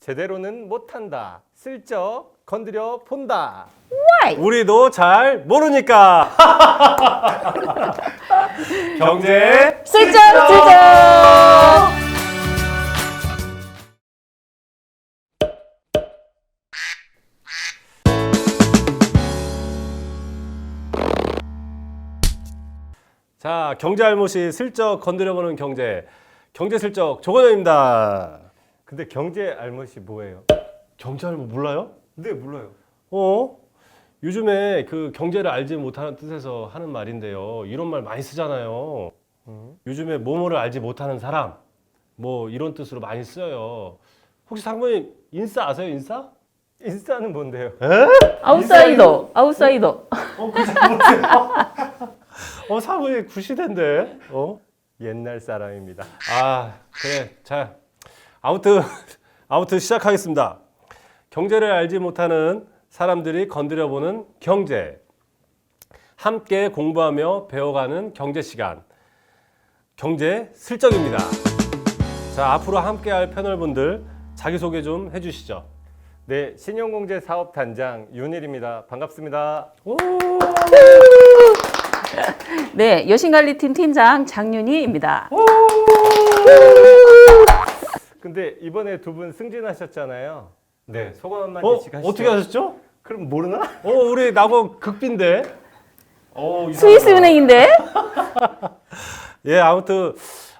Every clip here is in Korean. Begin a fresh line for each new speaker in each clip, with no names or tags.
제대로는 못한다. 슬쩍 건드려 본다.
우리도 잘 모르니까. 경제
슬쩍 슬쩍.
자, 경제 알못이 슬쩍 건드려보는 경제 슬쩍 조건영입니다.
근데 경제 알못이 뭐예요?
경제 알못 몰라요?
네, 몰라요.
요즘에 그 경제를 알지 못하는 뜻에서 하는 말인데요. 이런 말 많이 쓰잖아요. 요즘에 뭐뭐를 알지 못하는 사람, 뭐 이런 뜻으로 많이 쓰여요. 혹시 상무님 인싸 아세요? 인싸?
인싸는 뭔데요?
아웃사이더. 아웃사이더.
그잘 못해요. 상무님 구시대인데.
옛날 사람입니다.
그래. 자, 아무튼 시작하겠습니다. 경제를 알지 못하는 사람들이 건드려보는 경제. 함께 공부하며 배워가는 경제 시간. 경제 슬쩍입니다. 자, 앞으로 함께할 패널분들 자기소개 좀 해주시죠.
네, 신용공제 사업단장 윤일입니다. 반갑습니다.
네, 여신관리팀 팀장 장윤희입니다.
근데 이번에 두 분 승진하셨잖아요. 네, 소감 한마디씩 하시죠.
어떻게 하셨죠?
그럼 모르나?
우리 낙원 극빈데.
스위스은행인데?
예, 아무튼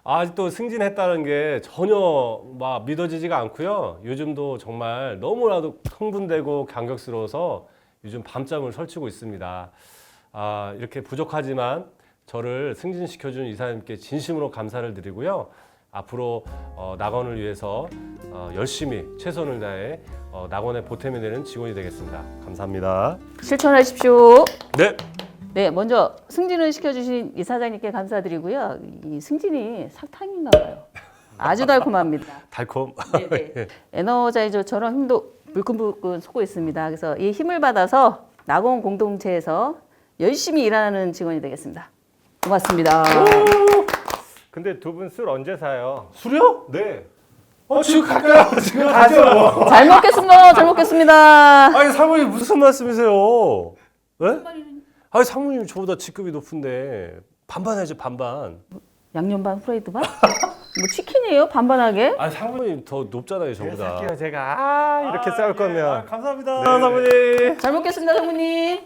아직도 승진했다는 게 전혀 막 믿어지지가 않고요. 요즘도 정말 너무나도 흥분되고 감격스러워서 요즘 밤잠을 설치고 있습니다. 이렇게 부족하지만 저를 승진시켜준 이사님께 진심으로 감사를 드리고요. 앞으로 낙원을 위해서 열심히 최선을 다해 낙원의 보탬이 되는 직원이 되겠습니다. 감사합니다.
실천하십시오.
네.
네, 먼저 승진을 시켜주신 이사장님께 감사드리고요. 이 승진이 사탕인가 봐요. 아주 달콤합니다.
달콤.
네네. 에너자이저처럼 힘도 불끈불끈 솟고 있습니다. 그래서 이 힘을 받아서 낙원 공동체에서 열심히 일하는 직원이 되겠습니다. 고맙습니다.
근데 두 분 술 언제 사요?
술이요?
네.
지금 갈까요? 지금 가죠.
잘 먹겠습니다. 잘 먹겠습니다.
아니 사모님 무슨 말씀이세요? 네? 아니 사모님 저보다 직급이 높은데 반반 해야죠 반반.
양념 반 프라이드 반? 뭐 치킨이에요? 반반하게?
아니 사모님 더 높잖아요 저보다.
할게요, 제가. 이렇게 싸울 거면.
감사합니다
네.
사모님.
잘 먹겠습니다, 장모님.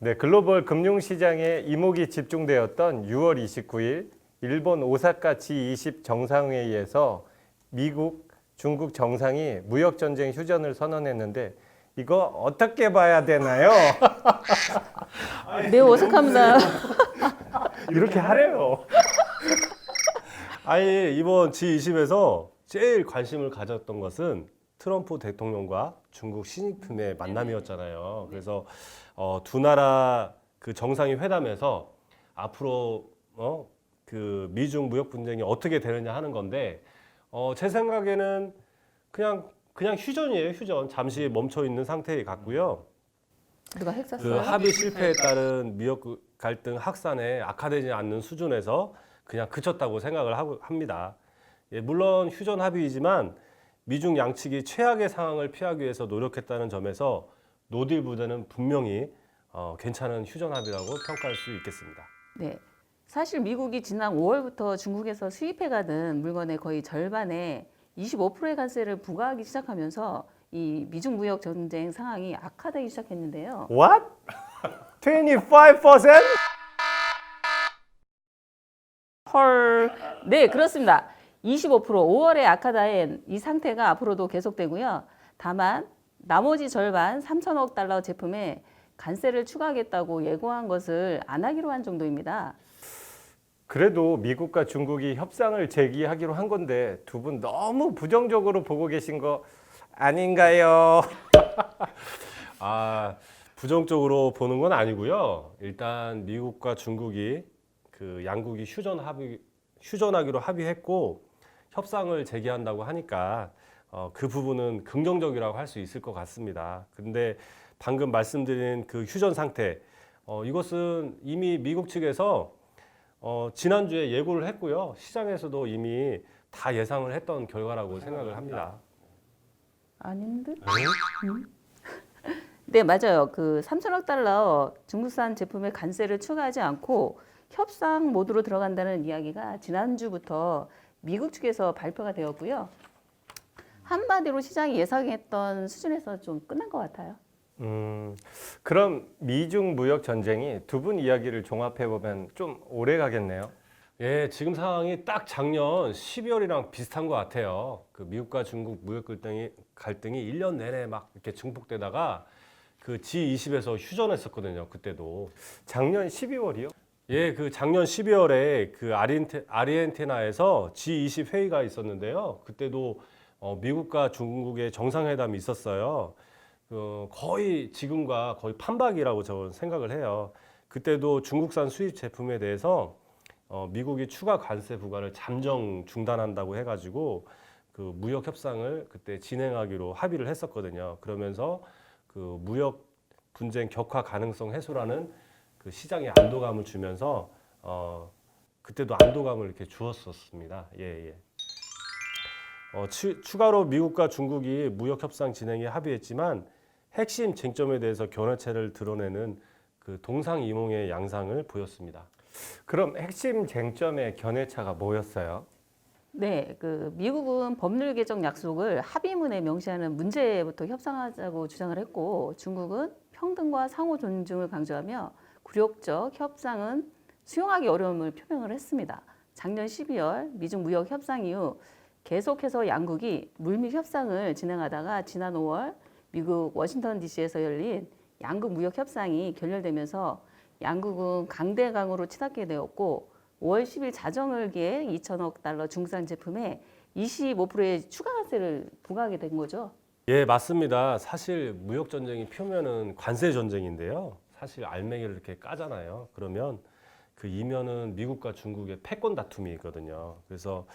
네, 글로벌 금융시장에 이목이 집중되었던 6월 29일 일본 오사카 G20 정상회의에서 미국, 중국 정상이 무역전쟁 휴전을 선언했는데 이거 어떻게 봐야 되나요?
매우 어색합니다.
이렇게 하래요.
아니 이번 G20에서 제일 관심을 가졌던 것은 트럼프 대통령과 중국 시진핑의 만남이었잖아요. 그래서 두 나라 그 정상이 회담에서 앞으로 그 미중 무역 분쟁이 어떻게 되느냐 하는 건데 제 생각에는 그냥 휴전이에요. 휴전. 잠시 멈춰 있는 상태 같고요.
누가 핵
그
쐈어요?
합의 실패에 따른 미역 갈등 확산에 악화되지 않는 수준에서 그냥 그쳤다고 생각을 합니다. 예, 물론 휴전 합의이지만 미중 양측이 최악의 상황을 피하기 위해서 노력했다는 점에서 노딜 부대는 분명히 괜찮은 휴전 합의라고 평가할 수 있겠습니다.
네. 사실 미국이 지난 5월부터 중국에서 수입해가던 물건의 거의 절반에 25%의 관세를 부과하기 시작하면서 이 미중 무역 전쟁 상황이 악화되기 시작했는데요.
What? 25%?
헐. 네, 그렇습니다. 25% 5월에 악화된 이 상태가 앞으로도 계속되고요. 다만 나머지 절반 3천억 달러 제품에 관세를 추가하겠다고 예고한 것을 안 하기로 한 정도입니다.
그래도 미국과 중국이 협상을 제기하기로 한 건데 두 분 너무 부정적으로 보고 계신 거 아닌가요?
부정적으로 보는 건 아니고요. 일단 미국과 중국이 그 양국이 휴전하기로 합의했고 협상을 재개한다고 하니까 그 부분은 긍정적이라고 할 수 있을 것 같습니다. 근데 방금 말씀드린 그 휴전 상태, 이것은 이미 미국 측에서 지난주에 예고를 했고요. 시장에서도 이미 다 예상을 했던 결과라고 생각을 합니다.
아닌데? 네, 맞아요. 그 3천억 달러 중국산 제품에 관세를 추가하지 않고 협상 모드로 들어간다는 이야기가 지난주부터 미국 측에서 발표가 되었고요. 한마디로 시장이 예상했던 수준에서 좀 끝난 것 같아요.
그럼 미중 무역 전쟁이 두 분 이야기를 종합해 보면 좀 오래 가겠네요.
예, 지금 상황이 딱 작년 12월이랑 비슷한 것 같아요. 그 미국과 중국 무역 갈등이 1년 내내 막 이렇게 증폭되다가 그 G20에서 휴전했었거든요. 그때도.
작년 12월이요?
예, 그 작년 12월에 그 아르헨티나에서 G20 회의가 있었는데요. 그때도 미국과 중국의 정상회담이 있었어요. 거의 지금과 거의 판박이라고 저는 생각을 해요. 그때도 중국산 수입 제품에 대해서 미국이 추가 관세 부과를 잠정 중단한다고 해가지고 그 무역 협상을 그때 진행하기로 합의를 했었거든요. 그러면서 그 무역 분쟁 격화 가능성 해소라는 그 시장에 안도감을 주면서 그때도 안도감을 이렇게 주었었습니다. 예, 예. 추가로 미국과 중국이 무역 협상 진행에 합의했지만 핵심 쟁점에 대해서 견해차를 드러내는 그 동상이몽의 양상을 보였습니다.
그럼 핵심 쟁점의 견해차가 뭐였어요?
네, 그 미국은 법률 개정 약속을 합의문에 명시하는 문제부터 협상하자고 주장을 했고, 중국은 평등과 상호 존중을 강조하며 굴욕적 협상은 수용하기 어려움을 표명을 했습니다. 작년 12월 미중 무역 협상 이후 계속해서 양국이 물밑 협상을 진행하다가 지난 5월 미국 워싱턴 DC에서 열린 양국 무역 협상이 결렬되면서 양국은 강대강으로 치닫게 되었고 5월 10일 자정을 기해 2천억 달러 중국산 제품에 25%의 추가 관세를 부과하게 된 거죠.
예, 맞습니다. 사실 무역 전쟁이 표면은 관세 전쟁인데요. 사실 알맹이를 이렇게 까잖아요. 그러면 그 이면은 미국과 중국의 패권 다툼이거든요. 그래서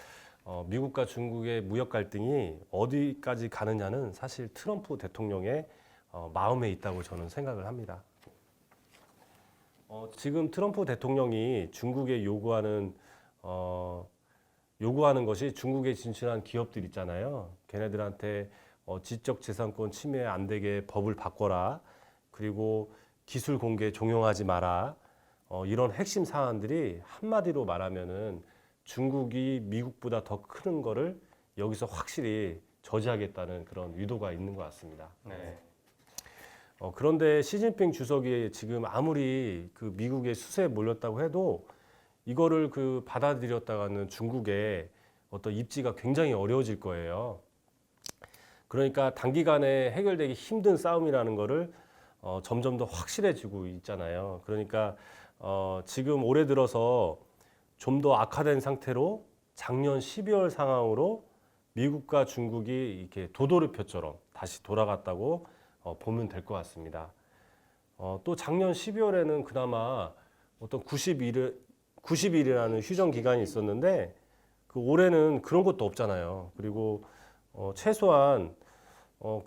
미국과 중국의 무역 갈등이 어디까지 가느냐는 사실 트럼프 대통령의 마음에 있다고 저는 생각을 합니다. 지금 트럼프 대통령이 중국에 요구하는 것이 중국에 진출한 기업들 있잖아요. 걔네들한테 지적재산권 침해 안 되게 법을 바꿔라. 그리고 기술 공개 종용하지 마라. 이런 핵심 사안들이 한마디로 말하면은 중국이 미국보다 더 크는 거를 여기서 확실히 저지하겠다는 그런 의도가 있는 것 같습니다. 네. 그런데 시진핑 주석이 지금 아무리 그 미국의 수세에 몰렸다고 해도 이거를 그 받아들였다가는 중국의 어떤 입지가 굉장히 어려워질 거예요. 그러니까 단기간에 해결되기 힘든 싸움이라는 거를 점점 더 확실해지고 있잖아요. 그러니까 지금 올해 들어서 좀 더 악화된 상태로 작년 12월 상황으로 미국과 중국이 이렇게 도돌이표처럼 다시 돌아갔다고 보면 될 것 같습니다. 또 작년 12월에는 그나마 어떤 90일이라는 휴전 기간이 있었는데 그 올해는 그런 것도 없잖아요. 그리고 최소한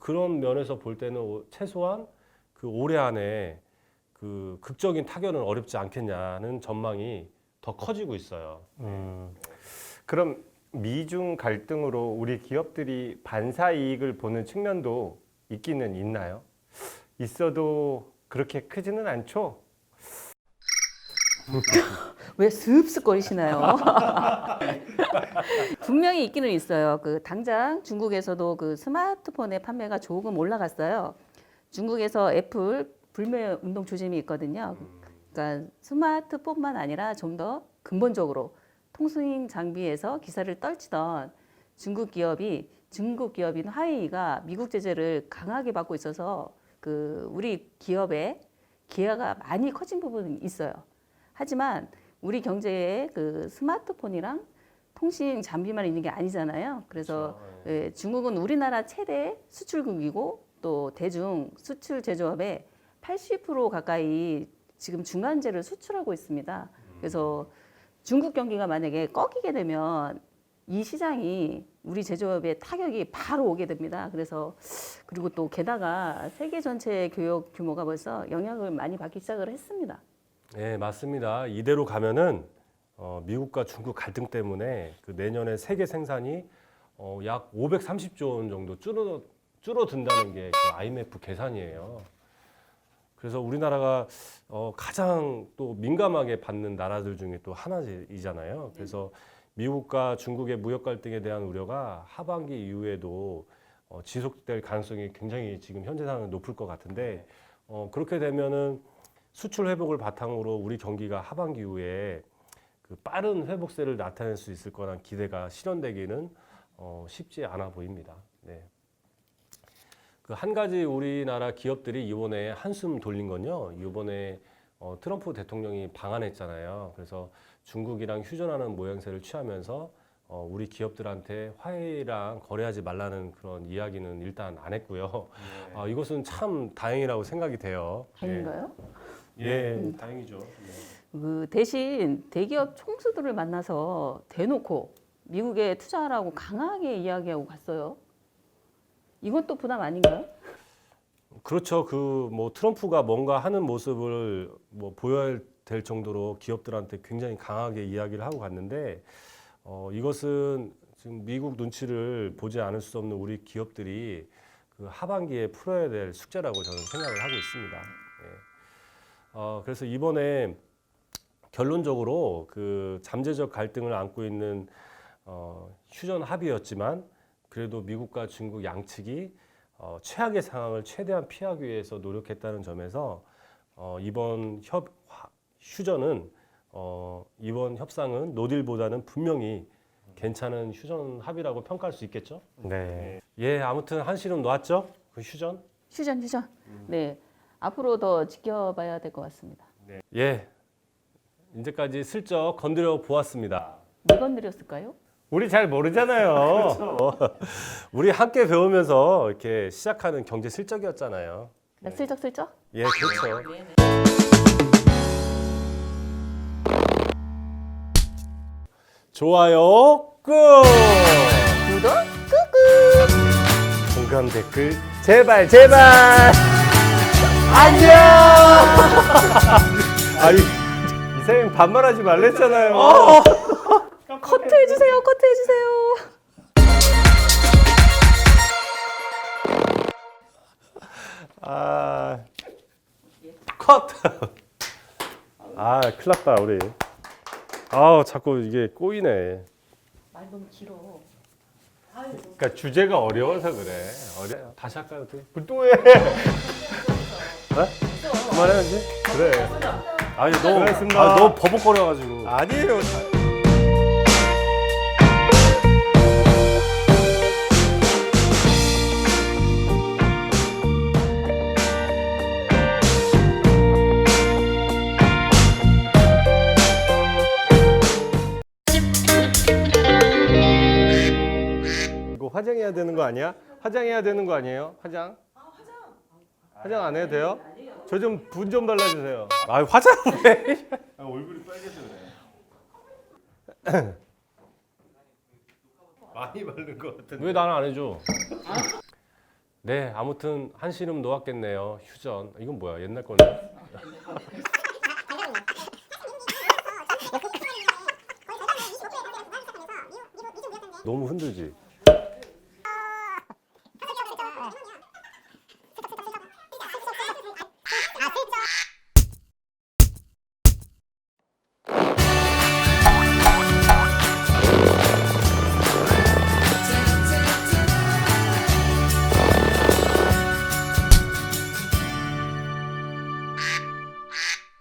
그런 면에서 볼 때는 최소한 그 올해 안에 그 극적인 타결은 어렵지 않겠냐는 전망이 더 커지고 있어요.
그럼 미중 갈등으로 우리 기업들이 반사 이익을 보는 측면도 있기는 있나요? 있어도 그렇게 크지는 않죠?
왜 습습거리시나요? 분명히 있기는 있어요. 그 당장 중국에서도 그 스마트폰의 판매가 조금 올라갔어요. 중국에서 애플 불매 운동 조짐이 있거든요. 그러니까 스마트폰만 아니라 좀 더 근본적으로 통신 장비에서 기사를 떨치던 중국 기업인 화웨이가 미국 제재를 강하게 받고 있어서 그 우리 기업의 기여가 많이 커진 부분이 있어요. 하지만 우리 경제에 그 스마트폰이랑 통신 장비만 있는 게 아니잖아요. 그래서
그렇죠.
예, 중국은 우리나라 최대 수출국이고 또 대중 수출 제조업의 80% 가까이 지금 중간재를 수출하고 있습니다. 그래서 중국 경기가 만약에 꺾이게 되면 이 시장이 우리 제조업에 타격이 바로 오게 됩니다. 그래서 그리고 또 게다가 세계 전체 교역 규모가 벌써 영향을 많이 받기 시작을 했습니다.
네, 맞습니다. 이대로 가면은 미국과 중국 갈등 때문에 그 내년에 세계 생산이 약 530조 원 정도 줄어든다는 게 그 IMF 계산이에요. 그래서 우리나라가 가장 또 민감하게 받는 나라들 중에 또 하나이잖아요. 그래서 미국과 중국의 무역 갈등에 대한 우려가 하반기 이후에도 지속될 가능성이 굉장히 지금 현재 상황은 높을 것 같은데 그렇게 되면은 수출 회복을 바탕으로 우리 경기가 하반기 이후에 그 빠른 회복세를 나타낼 수 있을 거란 기대가 실현되기는 쉽지 않아 보입니다. 네. 그 한 가지 우리나라 기업들이 이번에 한숨 돌린 건요. 이번에 트럼프 대통령이 방한했잖아요. 그래서 중국이랑 휴전하는 모양새를 취하면서 우리 기업들한테 화해랑 거래하지 말라는 그런 이야기는 일단 안 했고요. 이것은 참 다행이라고 생각이 돼요.
아닌가요?
예, 다행이죠.
그 대신 대기업 총수들을 만나서 대놓고 미국에 투자하라고 강하게 이야기하고 갔어요. 이건 또 부담 아닌가요?
그렇죠. 그 뭐 트럼프가 뭔가 하는 모습을 뭐 보여야 될 정도로 기업들한테 굉장히 강하게 이야기를 하고 갔는데 이것은 지금 미국 눈치를 보지 않을 수 없는 우리 기업들이 그 하반기에 풀어야 될 숙제라고 저는 생각을 하고 있습니다. 예. 그래서 이번에 결론적으로 그 잠재적 갈등을 안고 있는 휴전 합의였지만 그래도 미국과 중국 양측이 최악의 상황을 최대한 피하기 위해서 노력했다는 점에서 이번 휴전은 이번 협상은 노딜보다는 분명히 괜찮은 휴전 합의라고 평가할 수 있겠죠?
네.
예, 아무튼 한시름 놓았죠? 그 휴전?
휴전. 네. 앞으로 더 지켜봐야 될 것 같습니다.
예, 이제까지 슬쩍 건드려 보았습니다.
왜 건드렸을까요?
우리 잘 모르잖아요.
우리 함께 배우면서 이렇게 시작하는 경제 실적이었잖아요.
슬쩍슬쩍?
예, 그렇죠. 좋아요 꾹!
구독?
공감 댓글 제발 제발. 안녕. 아니 이사님 반말하지 말랬잖아요.
커트해주세요.
컷! 큰일 났다 우리. 자꾸 이게 꼬이네.
말 너무 길어.
그러니까 주제가 어려워서 그래.
다시 할까요 어떻게?
또 해.
그만해야지.
그래.
아니 너무
고맙습니다.
너무 버벅거려가지고.
아니에요. 이거 화장해야 되는 거 아니야? 화장해야 되는 거 아니에요? 화장? 화장 안 해도 돼요? 저 좀 분 좀 발라주세요.
화장을 해.
얼굴이 빨개져 그래. 많이 바른 것 같은데.
왜 나는 안 해줘? 네, 아무튼 한시름 놓았겠네요. 휴전. 이건 뭐야? 옛날 거네. 너무 흔들지.